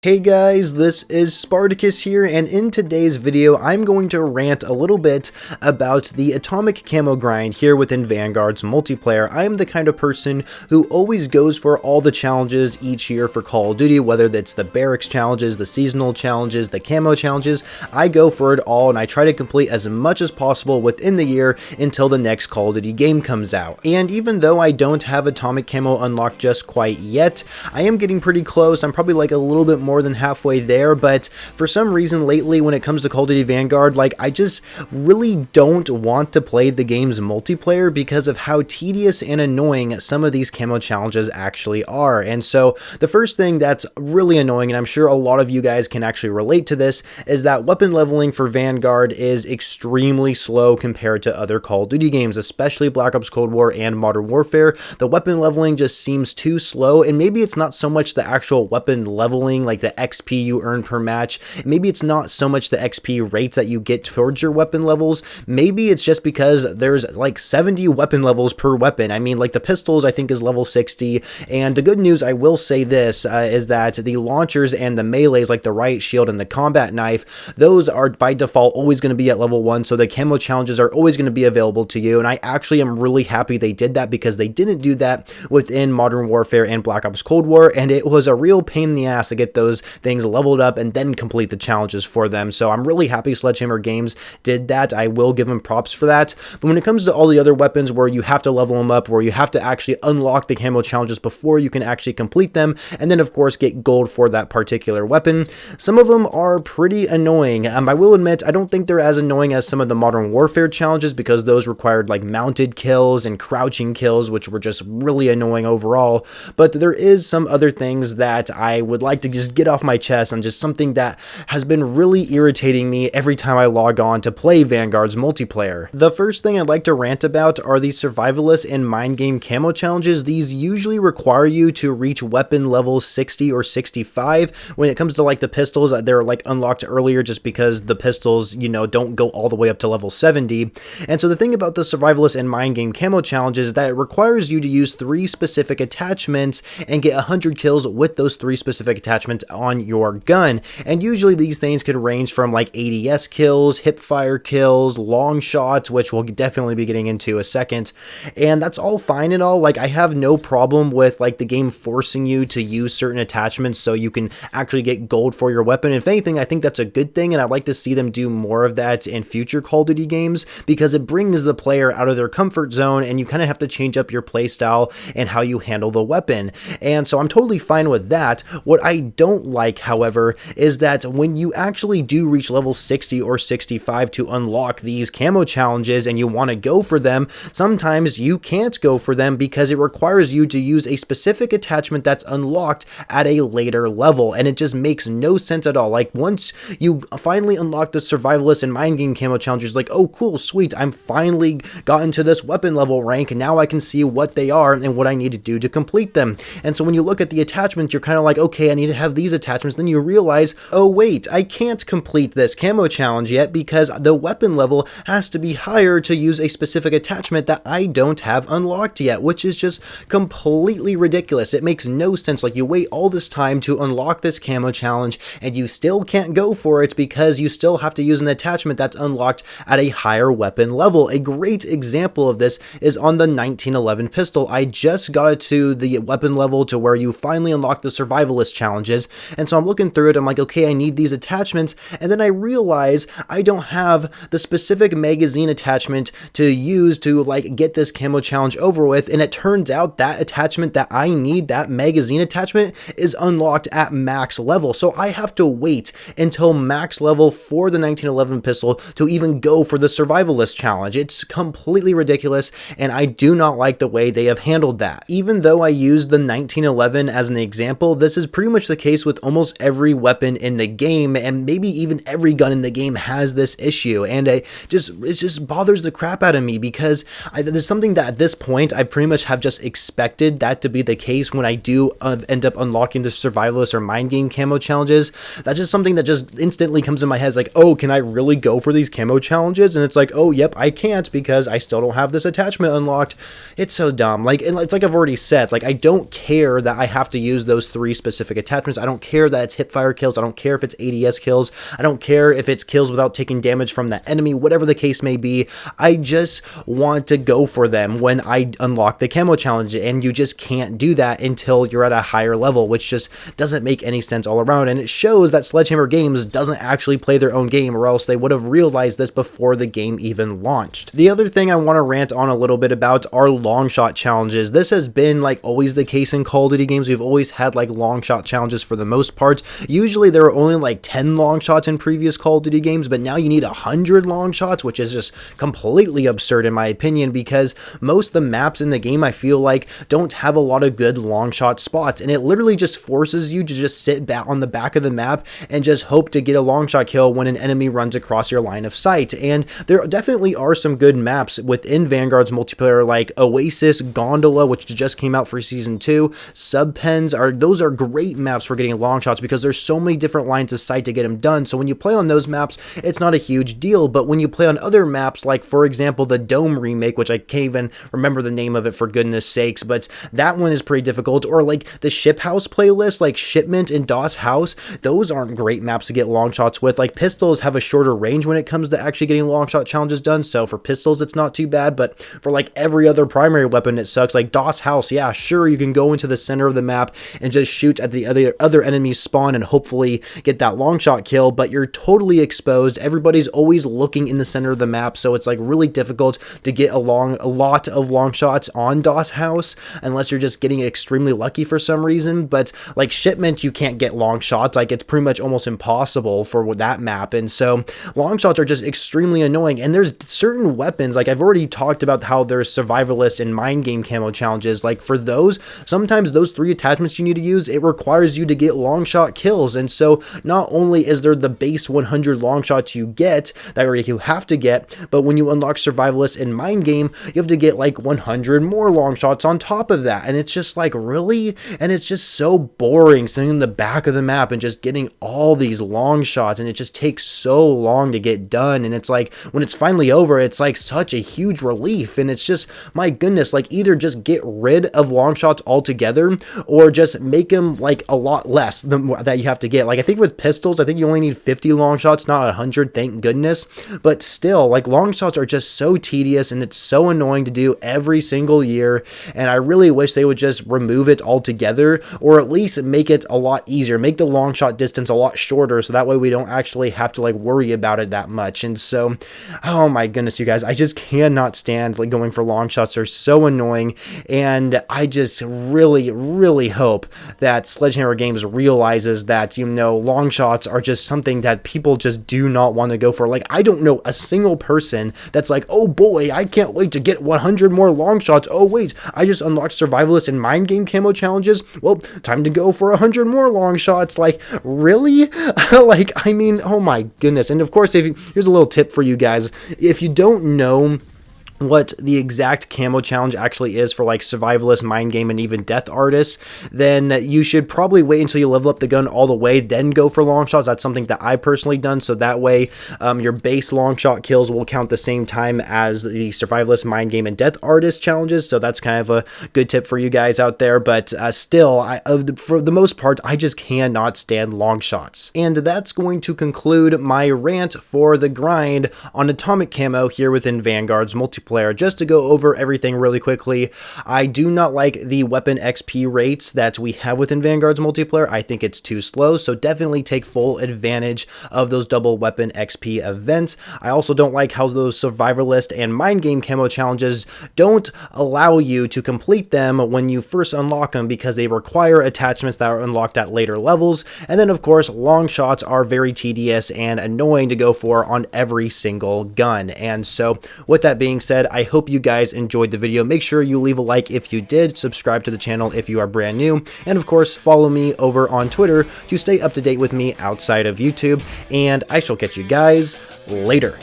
Hey guys, this is Spartacus here, and in today's video, I'm going to rant a little bit about the atomic camo grind here within Vanguard's multiplayer. I am the kind of person who always goes for all the challenges each year for Call of Duty, whether that's the barracks challenges, the seasonal challenges, the camo challenges. I go for it all, and I try to complete as much as possible within the year until the next Call of Duty game comes out. And even though I don't have atomic camo unlocked just quite yet, I am getting pretty close. I'm probably like a little bit more than halfway there, but for some reason lately when it comes to Call of Duty Vanguard, like I just really don't want to play the game's multiplayer because of how tedious and annoying some of these camo challenges actually are. And so the first thing that's really annoying, and I'm sure a lot of you guys can actually relate to this, is that weapon leveling for Vanguard is extremely slow compared to other Call of Duty games, especially Black Ops Cold War and Modern Warfare. The weapon leveling just seems too slow, and maybe it's not so much the actual weapon leveling, like the XP you earn per match. Maybe it's not so much the XP rates that you get towards your weapon levels. Maybe it's just because there's like 70 weapon levels per weapon. I mean, like the pistols I think is level 60, and the good news, I will say this, is that the launchers and the melees, like the riot shield and the combat knife, those are by default always going to be at level 1, so the camo challenges are always going to be available to you, and I actually am really happy they did that because they didn't do that within Modern Warfare and Black Ops Cold War, and it was a real pain in the ass to get those things leveled up and then complete the challenges for them. So I'm really happy Sledgehammer Games did that. I will give them props for that. But when it comes to all the other weapons where you have to level them up, where you have to actually unlock the camo challenges before you can actually complete them, and then of course get gold for that particular weapon, some of them are pretty annoying. I will admit, I don't think they're as annoying as some of the Modern Warfare challenges because those required like mounted kills and crouching kills, which were just really annoying overall. But there is some other things that I would like to just get off my chest on, just something that has been really irritating me every time I log on to play Vanguard's multiplayer. The first thing I'd like to rant about are the Survivalist and Mindgame camo challenges. These usually require you to reach weapon level 60 or 65. When it comes to like the pistols, they're like unlocked earlier just because the pistols, you know, don't go all the way up to level 70. And so the thing about the Survivalist and Mindgame camo challenges is that it requires you to use 3 specific attachments and get 100 kills with those 3 specific attachments on your gun. And usually these things could range from like ADS kills, hipfire kills, long shots, which we'll definitely be getting into a second. And that's all fine and all. Like I have no problem with like the game forcing you to use certain attachments so you can actually get gold for your weapon. If anything, I think that's a good thing, and I'd like to see them do more of that in future Call of Duty games because it brings the player out of their comfort zone and you kind of have to change up your playstyle and how you handle the weapon. And so I'm totally fine with that. What I don't like, however, is that when you actually do reach level 60 or 65 to unlock these camo challenges and you want to go for them, sometimes you can't go for them because it requires you to use a specific attachment that's unlocked at a later level, and it just makes no sense at all. Like once you finally unlock the Survivalist and Mindgame camo challenges, like, oh cool, sweet, I'm finally gotten to this weapon level rank and now I can see what they are and what I need to do to complete them. And so when you look at the attachments, you're kind of like, okay, I need to have these attachments. Then you realize, oh wait, I can't complete this camo challenge yet because the weapon level has to be higher to use a specific attachment that I don't have unlocked yet, which is just completely ridiculous. It makes no sense. Like you wait all this time to unlock this camo challenge and you still can't go for it because you still have to use an attachment that's unlocked at a higher weapon level. A great example of this is on the 1911 pistol. I just got it to the weapon level to where you finally unlock the Survivalist challenges, and so I'm looking through it, I'm like, okay, I need these attachments, and then I realize I don't have the specific magazine attachment to use to like get this camo challenge over with, and it turns out that attachment that I need, that magazine attachment, is unlocked at max level, so I have to wait until max level for the 1911 pistol to even go for the Survivalist challenge. It's completely ridiculous, and I do not like the way they have handled that. Even though I used the 1911 as an example, this is pretty much the case with almost every weapon in the game, and maybe even every gun in the game has this issue, and it just bothers the crap out of me because there's something that at this point I pretty much have just expected that to be the case when I do end up unlocking the Survivalist or Mindgame camo challenges. That's just something that just instantly comes in my head. It's like, oh, can I really go for these camo challenges? And it's like, oh, yep, I can't because I still don't have this attachment unlocked. It's so dumb. Like, and it's like I've already said, like, I don't care that I have to use those 3 specific attachments. I don't care that it's hipfire kills. I don't care if it's ADS kills. I don't care if it's kills without taking damage from that enemy, whatever the case may be. I just want to go for them when I unlock the camo challenge, and you just can't do that until you're at a higher level, which just doesn't make any sense all around. And it shows that Sledgehammer Games doesn't actually play their own game, or else they would have realized this before the game even launched. The other thing I want to rant on a little bit about are long shot challenges. This has been like always the case in Call of Duty games. We've always had like long shot challenges for the most part. Usually there were only like 10 long shots in previous Call of Duty games, but now you need 100 long shots, which is just completely absurd in my opinion, because most of the maps in the game I feel like don't have a lot of good long shot spots, and it literally just forces you to just sit back on the back of the map and just hope to get a long shot kill when an enemy runs across your line of sight. And there definitely are some good maps within Vanguard's multiplayer, like Oasis, Gondola, which just came out for Season 2, Subpens, those are great maps for getting long shots because there's so many different lines of sight to get them done. So when you play on those maps, it's not a huge deal, but when you play on other maps, like for example the Dome remake, which I can't even remember the name of it for goodness sakes, but that one is pretty difficult, or like the Ship House playlist, like Shipment and DOS House, those aren't great maps to get long shots with. Like pistols have a shorter range when it comes to actually getting long shot challenges done, so for pistols it's not too bad, but for like every other primary weapon it sucks. Like DOS House, yeah, sure, you can go into the center of the map and just shoot at the other enemies spawn and hopefully get that long shot kill, but you're totally exposed. Everybody's always looking in the center of the map, so it's like really difficult to get a lot of long shots on DOS House unless you're just getting extremely lucky for some reason. But like Shipment, you can't get long shots, like it's pretty much almost impossible for that map, and so long shots are just extremely annoying. And there's certain weapons, like I've already talked about how there's Survivalist and Mindgame camo challenges, like for those, sometimes those 3 attachments you need to use, it requires you to get long shot kills. And so not only is there the base 100 long shots you get that you have to get, but when you unlock Survivalist and Mindgame, you have to get like 100 more long shots on top of that. And it's just like, really? And it's just so boring sitting in the back of the map and just getting all these long shots, and it just takes so long to get done. And it's like when it's finally over, it's like such a huge relief. And it's just, my goodness, like either just get rid of long shots altogether or just make them like a lot less than that you have to get. Like I think with pistols, I think you only need 50 long shots, not 100, thank goodness. But still, like long shots are just so tedious and it's so annoying to do every single year, and I really wish they would just remove it altogether, or at least make it a lot easier, make the long shot distance a lot shorter, so that way we don't actually have to like worry about it that much. And so, oh my goodness, you guys, I just cannot stand like going for long shots. They're so annoying, and I just really hope that Sledgehammer Games realizes that, you know, long shots are just something that people just do not want to go for. Like I don't know a single person that's like, oh boy, I can't wait to get 100 more long shots. Oh wait, I just unlocked Survivalist and Mindgame camo challenges. Well, time to go for 100 more long shots. Like really? Like, I mean, oh my goodness. And of course, here's a little tip for you guys. If you don't know what the exact camo challenge actually is for like Survivalist, Mindgame, and even Death Artists, then you should probably wait until you level up the gun all the way, then go for long shots. That's something that I've personally done, so that way your base long shot kills will count the same time as the Survivalist, Mindgame, and Death Artist challenges, so that's kind of a good tip for you guys out there. But still, for the most part, I just cannot stand long shots. And that's going to conclude my rant for the grind on Atomic Camo here within Vanguard's multiplayer. Just to go over everything really quickly, I do not like the weapon XP rates that we have within Vanguard's multiplayer. I think it's too slow, so definitely take full advantage of those double weapon XP events. I also don't like how those Survivalist and Mindgame camo challenges don't allow you to complete them when you first unlock them, because they require attachments that are unlocked at later levels. And then of course, long shots are very tedious and annoying to go for on every single gun. And so with that being said, I hope you guys enjoyed the video. Make sure you leave a like if you did, subscribe to the channel if you are brand new, and of course follow me over on Twitter to stay up to date with me outside of YouTube, and I shall catch you guys later.